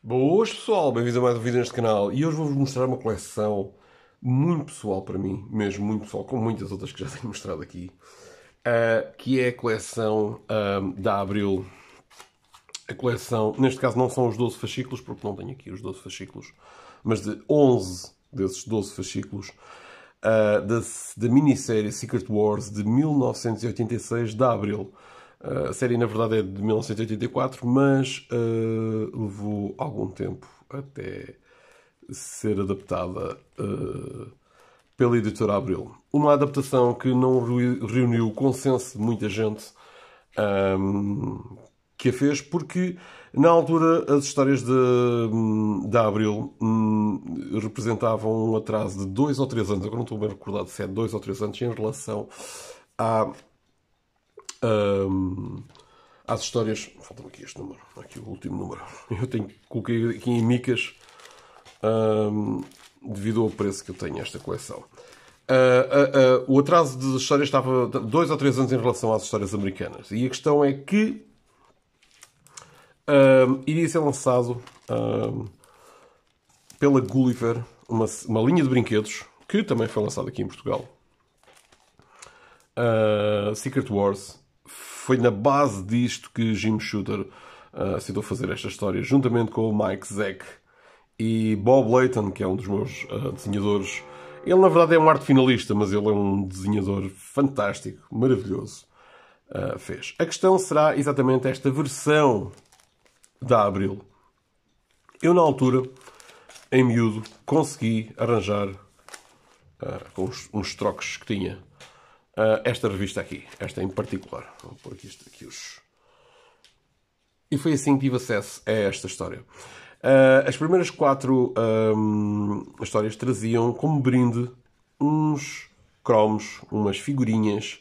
Boas pessoal, bem-vindos a mais um vídeo neste canal e hoje vou-vos mostrar uma coleção muito pessoal para mim, mesmo muito pessoal, como muitas outras que já tenho mostrado aqui, que é a coleção da Abril. A coleção, neste caso não são os 12 fascículos, porque não tenho aqui os 12 fascículos, mas de 11 desses 12 fascículos da minissérie Secret Wars de 1986 da Abril. A série, na verdade, é de 1984, mas levou algum tempo até ser adaptada pela editora Abril. Uma adaptação que não reuniu o consenso de muita gente que a fez, porque na altura as histórias da Abril representavam um atraso de 2 ou 3 anos, agora não estou bem recordado se é 2 ou 3 anos, em relação às histórias. Falta-me aqui este número, aqui o último número. Coloquei aqui em micas devido ao preço que eu tenho esta coleção. O atraso das histórias estava 2 ou 3 anos em relação às histórias americanas. E a questão é que iria ser lançado pela Gulliver uma linha de brinquedos que também foi lançada aqui em Portugal. Secret Wars. Foi na base disto que Jim Shooter aceitou fazer esta história, juntamente com o Mike Zeck e Bob Layton, que é um dos meus desenhadores. Ele, na verdade, é um arte finalista, mas ele é um desenhador fantástico, maravilhoso. Fez. A questão será exatamente esta versão da Abril. Eu, na altura, em miúdo, consegui arranjar, com uns trocos que tinha, esta revista aqui, esta em particular. Vou pôr aqui os... E foi assim que tive acesso a esta história. As primeiras 4 histórias traziam como brinde uns cromos, umas figurinhas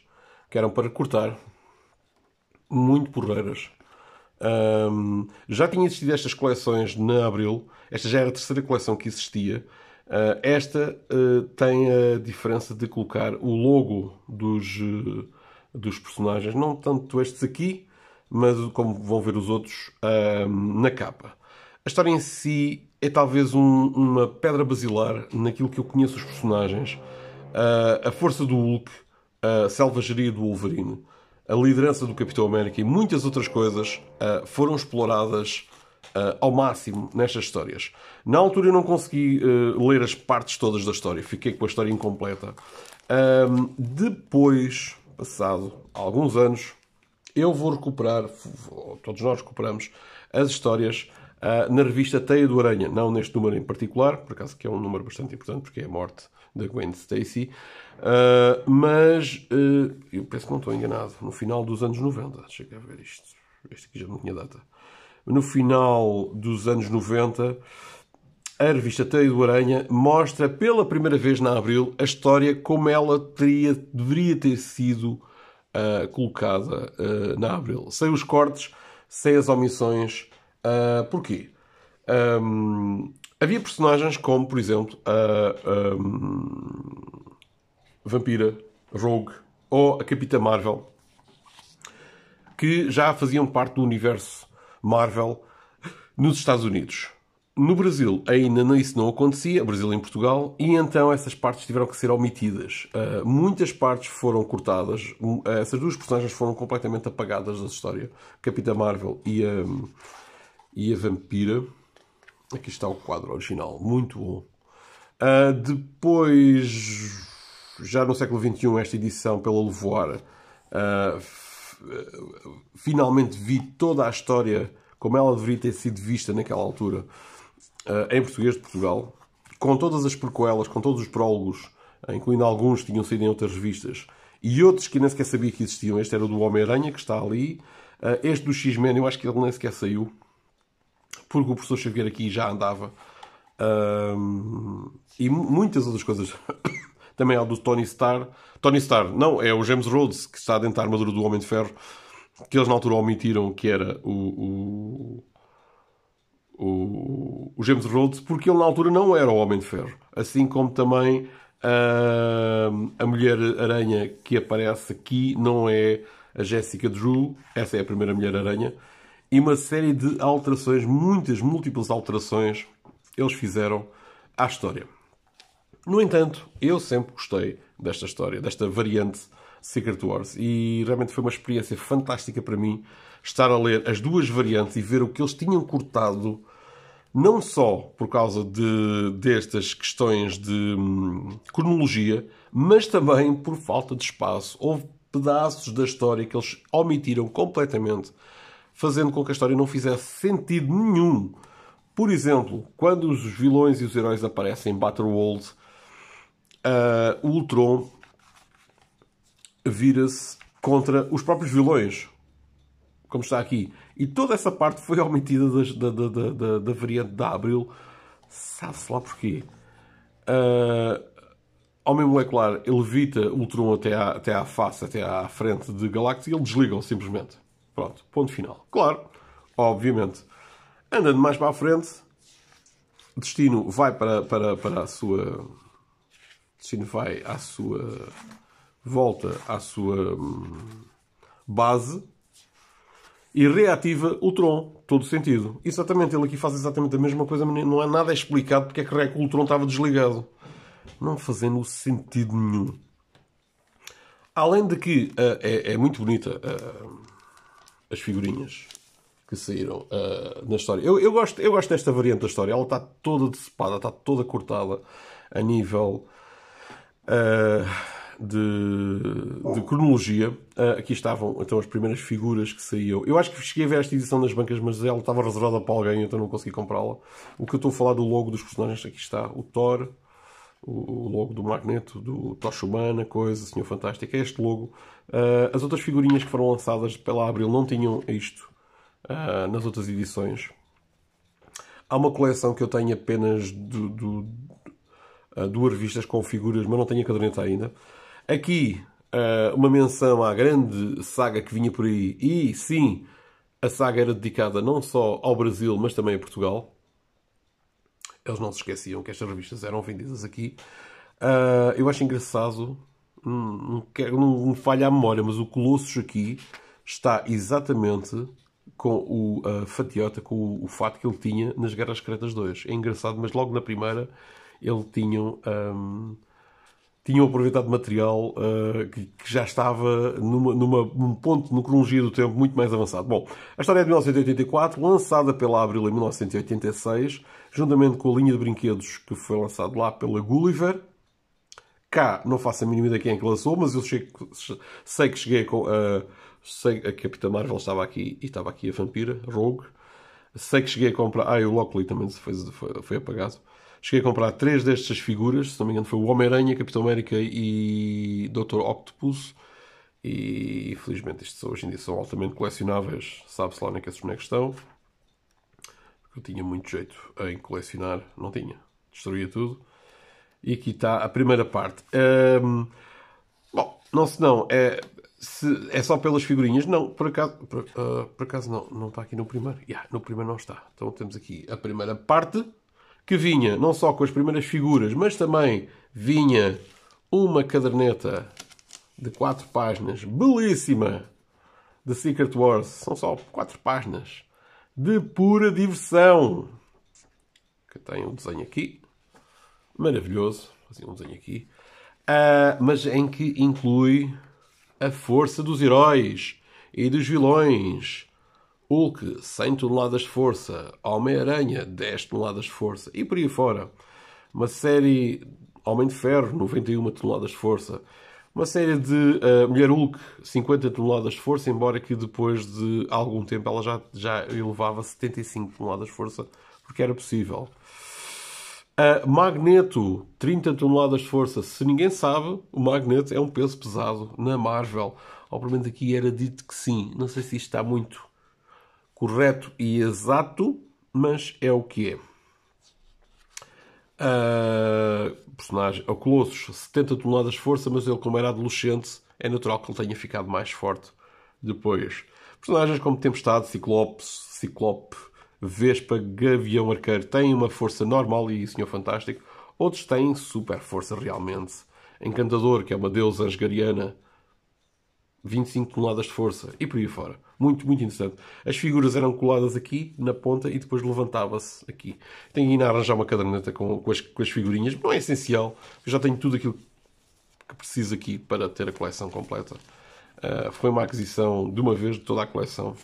que eram para cortar, muito porreiras. Já tinha existido estas coleções na Abril. Esta já era a terceira coleção que existia. Esta tem a diferença de colocar o logo dos personagens, não tanto estes aqui, mas como vão ver os outros, na capa. A história em si é talvez uma pedra basilar naquilo que eu conheço os personagens. A força do Hulk, a selvageria do Wolverine, a liderança do Capitão América e muitas outras coisas foram exploradas ao máximo nestas histórias. Na altura eu não consegui ler as partes todas da história, fiquei com a história incompleta. Depois, passado alguns anos, eu vou recuperar, todos nós recuperamos, as histórias na revista Teia do Aranha, não neste número em particular, por acaso que é um número bastante importante, porque é a morte da Gwen Stacy, mas eu penso que não estou enganado, no final dos anos 90, deixa eu ver isto, este aqui já não tinha data. No final dos anos 90, a revista Teia do Aranha mostra pela primeira vez na Abril a história como ela deveria ter sido colocada na Abril. Sem os cortes, sem as omissões. Porquê? Havia personagens como, por exemplo, a Vampira, Rogue ou a Capitã Marvel, que já faziam parte do universo Marvel nos Estados Unidos. No Brasil ainda isso não acontecia, Brasil e em Portugal, e então essas partes tiveram que ser omitidas. Muitas partes foram cortadas, essas duas personagens foram completamente apagadas da história, Capitã Marvel e a Vampira. Aqui está o quadro original, muito bom. Depois, já no século XXI, esta edição pela Levoar, finalmente vi toda a história como ela deveria ter sido vista naquela altura, em português de Portugal, com todas as prequelas, com todos os prólogos, incluindo alguns que tinham saído em outras revistas, e outros que nem sequer sabia que existiam. Este era o do Homem-Aranha, que está ali. Este do X-Men, eu acho que ele nem sequer saiu, porque o professor Xavier aqui já andava. E muitas outras coisas. Também há o do Tony Stark. Tony Stark, não, é o James Rhodes, que está dentro da armadura do Homem de Ferro, que eles na altura omitiram, que era o James Rhodes, porque ele na altura não era o Homem de Ferro. Assim como também a Mulher-Aranha que aparece aqui não é a Jessica Drew, essa é a primeira Mulher-Aranha. e uma série de alterações, muitas, múltiplas alterações, eles fizeram à história. No entanto, eu sempre gostei desta história, desta variante Secret Wars, e realmente foi uma experiência fantástica para mim estar a ler as duas variantes e ver o que eles tinham cortado, não só por causa destas questões de cronologia, mas também por falta de espaço. Houve pedaços da história que eles omitiram completamente, fazendo com que a história não fizesse sentido nenhum. Por exemplo, quando os vilões e os heróis aparecem em Battleworld, o Ultron vira-se contra os próprios vilões, como está aqui. E toda essa parte foi omitida da variante da Abril. Sabe-se lá porquê. Homem molecular, ele levita o Ultron até à face, até à frente de Galactus, e ele desliga-o simplesmente. Pronto, ponto final. Claro, obviamente. Andando mais para a frente, Destino vai para a sua... Destino vai à sua... volta à sua base e reativa o Ultron. Todo sentido. Exatamente, ele aqui faz exatamente a mesma coisa, mas não há nada explicado porque é que o Ultron estava desligado. Não fazendo sentido nenhum. Além de que é muito bonita as figurinhas que saíram na história. Eu gosto desta variante da história. Ela está toda decepada, está toda cortada a nível de cronologia. Aqui estavam então as primeiras figuras que saíam. Eu acho que cheguei a ver esta edição nas bancas, mas ela estava reservada para alguém, então não consegui comprá-la. O que eu estou a falar do logo dos personagens, aqui está o Thor, o logo do Magneto, do Tocha Humana, coisa, Senhor Fantástico, é este logo. As outras figurinhas que foram lançadas pela Abril não tinham isto nas outras edições. Há uma coleção que eu tenho apenas duas revistas com figuras, mas não tenho a caderneta ainda. Aqui, uma menção à grande saga que vinha por aí. E, sim, a saga era dedicada não só ao Brasil, mas também a Portugal. Eles não se esqueciam que estas revistas eram vendidas aqui. Eu acho engraçado, não me falha a memória, mas o Colossus aqui está exatamente com a fatiota, com o fato que ele tinha nas Guerras Secretas 2. É engraçado, mas logo na primeira ele tinham aproveitado material que já estava num ponto, na cronologia do tempo, muito mais avançado. Bom, a história é de 1984, lançada pela Abril em 1986, juntamente com a linha de brinquedos que foi lançado lá pela Gulliver. Cá, não faço a mínima ideia quem é que lançou, mas eu sei que cheguei com... sei que a Capitã Marvel estava aqui e estava aqui a Vampira, Rogue. Sei que cheguei a comprar... o Lockley também foi apagado. Cheguei a comprar 3 destas figuras, se não me engano foi o Homem-Aranha, Capitão América e Dr. Octopus. E infelizmente estes hoje em dia são altamente colecionáveis, sabe-se lá onde é que esses bonecos estão. Eu tinha muito jeito em colecionar, não tinha, destruía tudo. E aqui está a primeira parte. Bom, é só pelas figurinhas? Não, por acaso não está aqui no primeiro. No primeiro não está. Então temos aqui a primeira parte, que vinha não só com as primeiras figuras, mas também vinha uma caderneta de 4 páginas, belíssima, de Secret Wars. São só 4 páginas de pura diversão. Que tem um desenho aqui, maravilhoso, fazia um desenho aqui, mas em que inclui a força dos heróis e dos vilões. Hulk, 100 toneladas de força. Homem-Aranha, 10 toneladas de força. E por aí fora. Uma série... Homem de Ferro, 91 toneladas de força. Uma série de Mulher Hulk, 50 toneladas de força, embora que depois de algum tempo ela já elevava 75 toneladas de força, porque era possível. Magneto, 30 toneladas de força. Se ninguém sabe, o Magneto é um peso pesado na Marvel. Obviamente aqui era dito que sim. Não sei se isto está muito correto e exato, mas é o que é. Personagem, o Colossus, 70 toneladas de força, mas ele, como era adolescente, é natural que ele tenha ficado mais forte depois. Personagens como Tempestade, Ciclope, Vespa, Gavião Arqueiro têm uma força normal e Senhor Fantástico. Outros têm super força realmente. Encantador, que é uma deusa asgariana, 25 toneladas de força e por aí fora. Muito, muito interessante. As figuras eram coladas aqui, na ponta, e depois levantava-se aqui. Tenho que ir a arranjar uma caderneta com as figurinhas. Não é essencial. Eu já tenho tudo aquilo que preciso aqui para ter a coleção completa. Foi uma aquisição de uma vez de toda a coleção.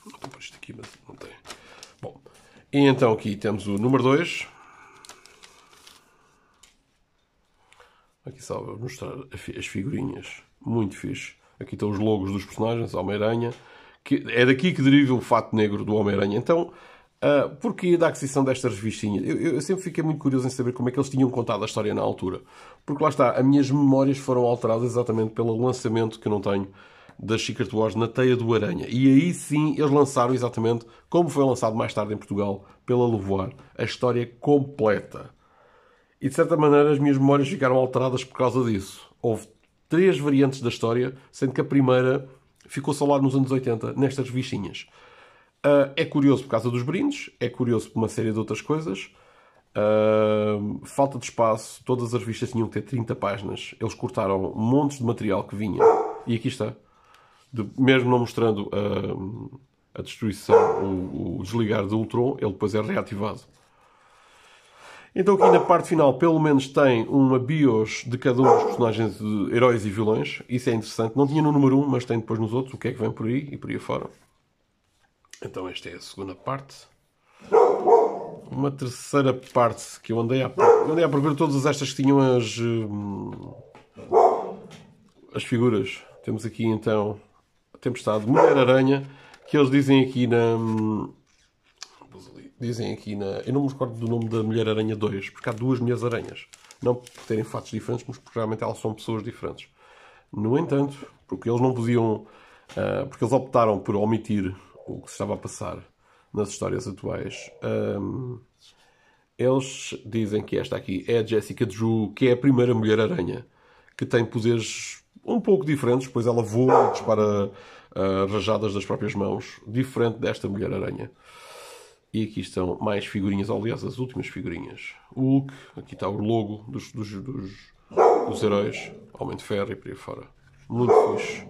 Vou pôr isto aqui, mas não tem. Bom, e então aqui temos o número 2. Aqui só vou mostrar as figurinhas. Muito fixe. Aqui estão os logos dos personagens, Homem-Aranha. É daqui que deriva o fato negro do Homem-Aranha. Então, porquê da aquisição destas revistinhas? Eu sempre fiquei muito curioso em saber como é que eles tinham contado a história na altura. Porque lá está, as minhas memórias foram alteradas exatamente pelo lançamento que eu não tenho das Secret Wars na Teia do Aranha. E aí sim eles lançaram exatamente, como foi lançado mais tarde em Portugal, pela Levoar, a história completa. E de certa maneira as minhas memórias ficaram alteradas por causa disso. Houve 3 variantes da história, sendo que a primeira ficou só lá nos anos 80, nestas revistinhas. É curioso por causa dos brindes, é curioso por uma série de outras coisas. Falta de espaço, todas as revistas tinham que ter 30 páginas. Eles cortaram montes de material que vinha. E aqui está. Mesmo não mostrando a destruição, o desligar do Ultron, ele depois é reativado. Então aqui na parte final, pelo menos tem uma bios de cada um dos personagens de heróis e vilões. Isso é interessante. Não tinha no número 1, mas tem depois nos outros. O que é que vem por aí e por aí fora. Então esta é a segunda parte. Uma terceira parte que eu andei a procurar todas estas que tinham as figuras. Temos aqui então a Tempestade, Mulher-Aranha, que eles dizem aqui eu não me recordo do nome da Mulher-Aranha 2, porque há 2 Mulheres-Aranhas. Não por terem fatos diferentes, mas porque realmente elas são pessoas diferentes. No entanto, porque eles não podiam... porque eles optaram por omitir o que se estava a passar nas histórias atuais. Eles dizem que esta aqui é a Jessica Drew, que é a primeira Mulher-Aranha, que tem poderes um pouco diferentes, pois ela voa e dispara rajadas das próprias mãos, diferente desta Mulher-Aranha. E aqui estão mais figurinhas, aliás, as últimas figurinhas. O Hulk, aqui está o logo dos heróis, Homem de Ferro e por aí fora. Muito fixe.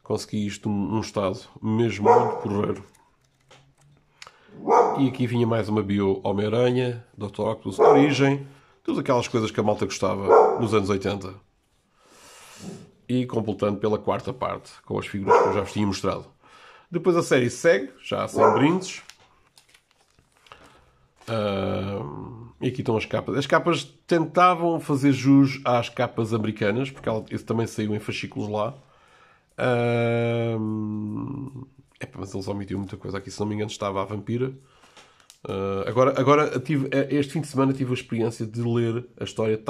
Consegui isto num estado mesmo muito porreiro. E aqui vinha mais uma bio Homem-Aranha, Dr. Octopus, Origem, todas aquelas coisas que a malta gostava nos anos 80. E completando pela quarta parte, com as figuras que eu já vos tinha mostrado. Depois a série segue, já sem brindes. E aqui estão as capas. As capas tentavam fazer jus às capas americanas, porque isso também saiu em fascículos lá. Mas eles omitiram muita coisa. Aqui, se não me engano, estava a Vampira. Agora este fim de semana tive a experiência de ler a história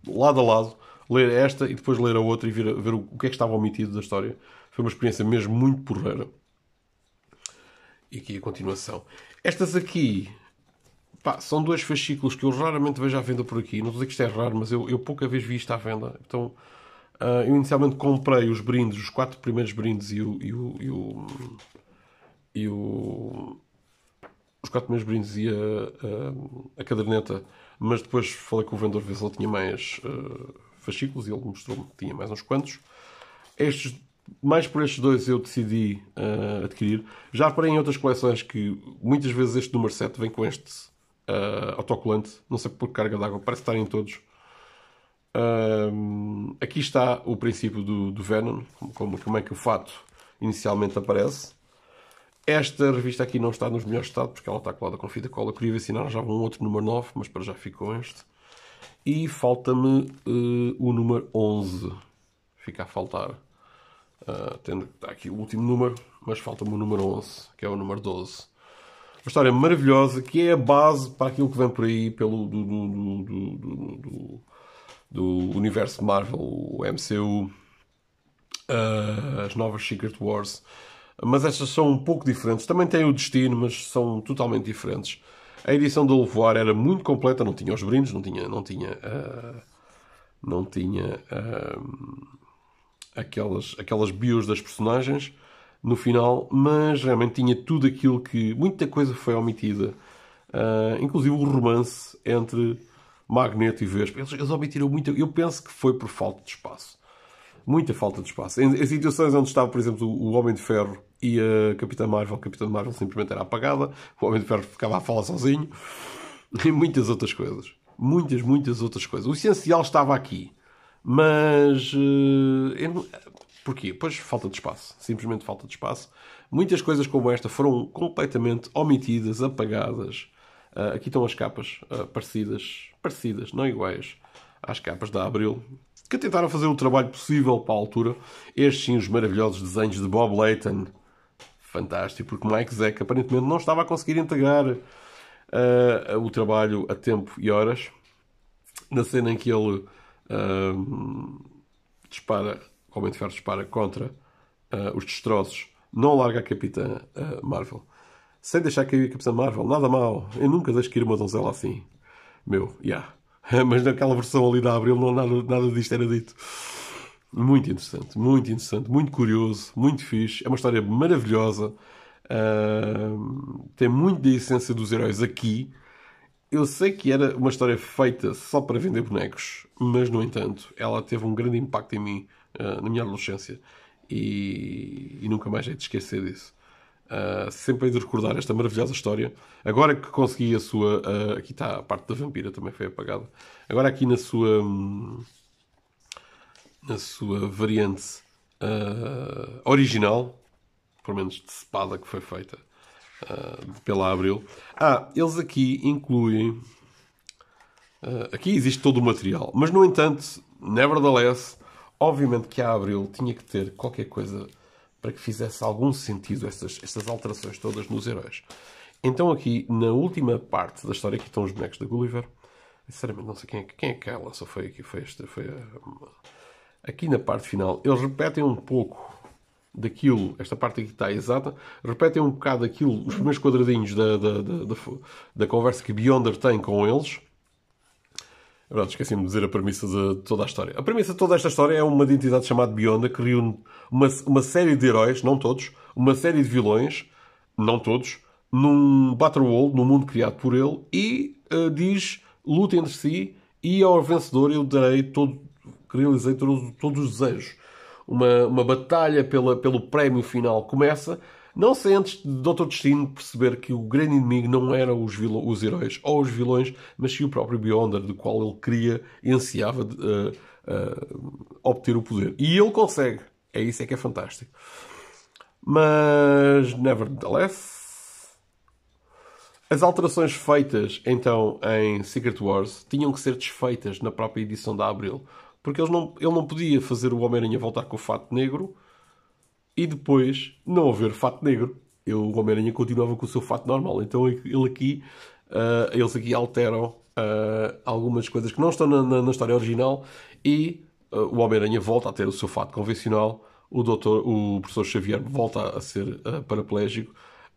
lado a lado, ler esta e depois ler a outra e ver o que é que estava omitido da história. Foi uma experiência mesmo muito porreira. E aqui a continuação. Estas aqui são 2 fascículos que eu raramente vejo à venda por aqui. Não estou a dizer que isto é raro, mas eu pouca vez vi isto à venda. Então eu inicialmente comprei os brindes, os 4 primeiros brindes os 4 primeiros brindes e a caderneta, mas depois falei com o vendedor ver se ele tinha mais fascículos e ele mostrou-me que tinha mais uns quantos. Mais por estes 2 eu decidi adquirir. Já reparei em outras coleções que muitas vezes este número 7 vem com este autocolante, não sei por carga d'água, parece estar em todos. Aqui está o princípio do Venom, como é que o fato inicialmente aparece. Esta revista aqui não está nos melhores estados, porque ela está colada com fita cola. Eu queria ver se arranjava um outro número 9, mas para já ficou este. E falta-me o número 11. Fica a faltar. Está aqui o último número, mas falta-me o número 11, que é o número 12. Uma história maravilhosa, que é a base para aquilo que vem por aí do universo Marvel, o MCU, as novas Secret Wars. Mas estas são um pouco diferentes. Também têm o destino, mas são totalmente diferentes. A edição da Levoar era muito completa, não tinha os brindes, não tinha aquelas bios das personagens no final, mas realmente tinha tudo aquilo que... Muita coisa foi omitida. Inclusive o romance entre Magneto e Vespa. Eles omitiram muito. Eu penso que foi por falta de espaço. Muita falta de espaço. Em situações onde estava, por exemplo, o Homem de Ferro e a Capitã Marvel simplesmente era apagada, o Homem de Ferro ficava a falar sozinho, e muitas outras coisas. Muitas outras coisas. O essencial estava aqui. Mas... porquê? Pois falta de espaço. Simplesmente falta de espaço. Muitas coisas como esta foram completamente omitidas, apagadas. Aqui estão as capas parecidas, não iguais, às capas da Abril, que tentaram fazer o trabalho possível para a altura. Estes sim, os maravilhosos desenhos de Bob Layton. Fantástico, porque Mike Zeck aparentemente não estava a conseguir integrar o trabalho a tempo e horas. Na cena em que ele dispara, o Homem de Ferro dispara contra os destroços, não larga a Capitã Marvel. Sem deixar cair a Capitã Marvel, nada mal. Eu nunca deixo cair uma donzela assim. Mas naquela versão ali da Abril, não, nada disto era dito. Muito interessante, muito curioso, muito fixe. É uma história maravilhosa. Tem muito da essência dos heróis aqui. Eu sei que era uma história feita só para vender bonecos, mas, no entanto, ela teve um grande impacto em mim na minha adolescência. E nunca mais hei de esquecer disso. Sempre hei de recordar esta maravilhosa história. Agora que consegui a sua... aqui está a parte da vampira, também foi apagada. Agora aqui na sua variante original, pelo menos de espada, que foi feita pela Abril. Eles aqui incluem... aqui existe todo o material. Mas, no entanto, nevertheless, obviamente que a Abril tinha que ter qualquer coisa para que fizesse algum sentido estas alterações todas nos heróis. Então aqui, na última parte da história, aqui estão os bonecos da Gulliver. Sinceramente, não sei quem é que ela só foi aqui. Aqui na parte final, eles repetem um pouco daquilo, esta parte aqui está exata, repetem um bocado aquilo, os primeiros quadradinhos da conversa que Beyonder tem com eles. É verdade, esqueci-me de dizer a premissa de toda a história. A premissa de toda esta história é uma entidade chamada Beyonder que reúne uma série de heróis, não todos, uma série de vilões, não todos, num Battle World, num mundo criado por ele, e diz, luta entre si, e ao vencedor eu realizei todos os desejos. Uma batalha pelo prémio final começa, não sem antes de Dr. Destino perceber que o grande inimigo não eram os heróis ou os vilões, mas sim o próprio Beyonder, do qual ele queria e ansiava obter o poder. E ele consegue. É isso que é fantástico. Mas, nevertheless, as alterações feitas, então, em Secret Wars, tinham que ser desfeitas na própria edição da Abril. Porque ele não podia fazer o Homem-Aranha voltar com o fato negro e depois não haver fato negro. O Homem-Aranha continuava com o seu fato normal. Então eles aqui alteram algumas coisas que não estão na história original e o Homem-Aranha volta a ter o seu fato convencional. O professor Xavier volta a ser paraplégico.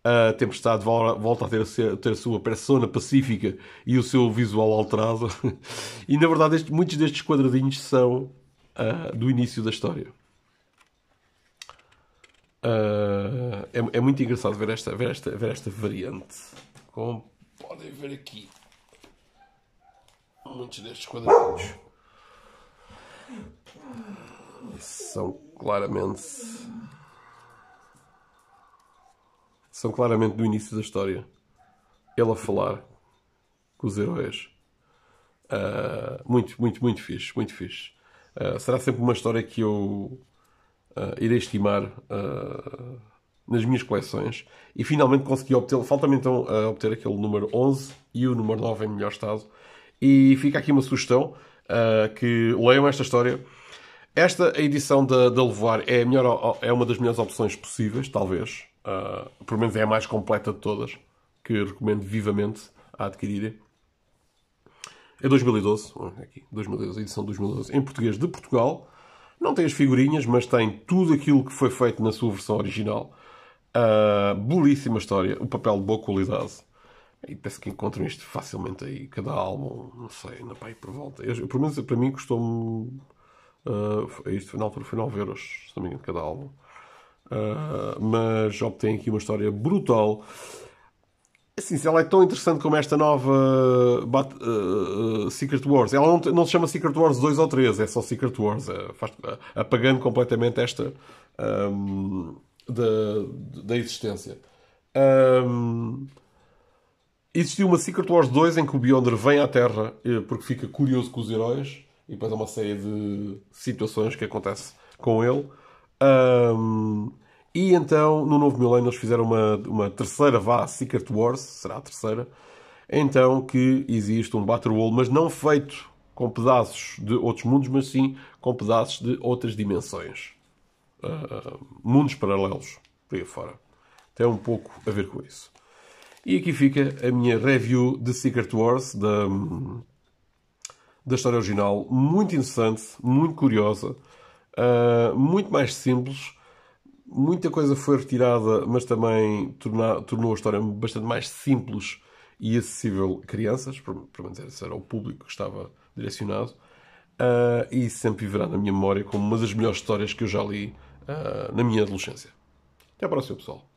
A Tempestade volta a ter a sua persona pacífica e o seu visual alterado. E, na verdade, muitos destes quadradinhos são do início da história. É muito engraçado ver esta variante. Como podem ver aqui, muitos destes quadradinhos são claramente do início da história. Ele a falar com os heróis. Muito fixe, muito fixe. Será sempre uma história que eu irei estimar nas minhas coleções. E finalmente consegui obtê-lo. Falta-me então obter aquele número 11 e o número 9 em melhor estado. E fica aqui uma sugestão, que leiam esta história. Esta edição da Levoar é uma das melhores opções possíveis, talvez. Pelo menos é a mais completa de todas, que recomendo vivamente a adquirirem. É 2012, aqui, 2012, edição 2012, em português de Portugal. Não tem as figurinhas, mas tem tudo aquilo que foi feito na sua versão original. Belíssima história, o papel de boa qualidade. E penso que encontram isto facilmente aí, cada álbum, não sei, ainda para aí por volta. Pelo menos para mim custou-me... isto na altura foi 9€, se não me engano, cada álbum. Mas obtém aqui uma história brutal. Assim, se ela é tão interessante como esta nova Secret Wars, ela não se chama Secret Wars 2 ou 3, é só Secret Wars, apagando completamente esta ahm, da existência. Ahm, Existiu uma Secret Wars 2 em que o Beyonder vem à Terra porque fica curioso com os heróis e depois há uma série de situações que acontece com ele. Ahm, e então, no novo milénio, eles fizeram uma terceira Secret Wars, será a terceira, então que existe um Battle World, mas não feito com pedaços de outros mundos, mas sim com pedaços de outras dimensões. Mundos paralelos, por aí fora. Tem um pouco a ver com isso. E aqui fica a minha review de Secret Wars, da história original. Muito interessante, muito curiosa, muito mais simples. Muita coisa foi retirada, mas também tornou a história bastante mais simples e acessível a crianças, pelo menos esse era o público que estava direcionado. E sempre viverá na minha memória como uma das melhores histórias que eu já li na minha adolescência. Até à próxima, pessoal.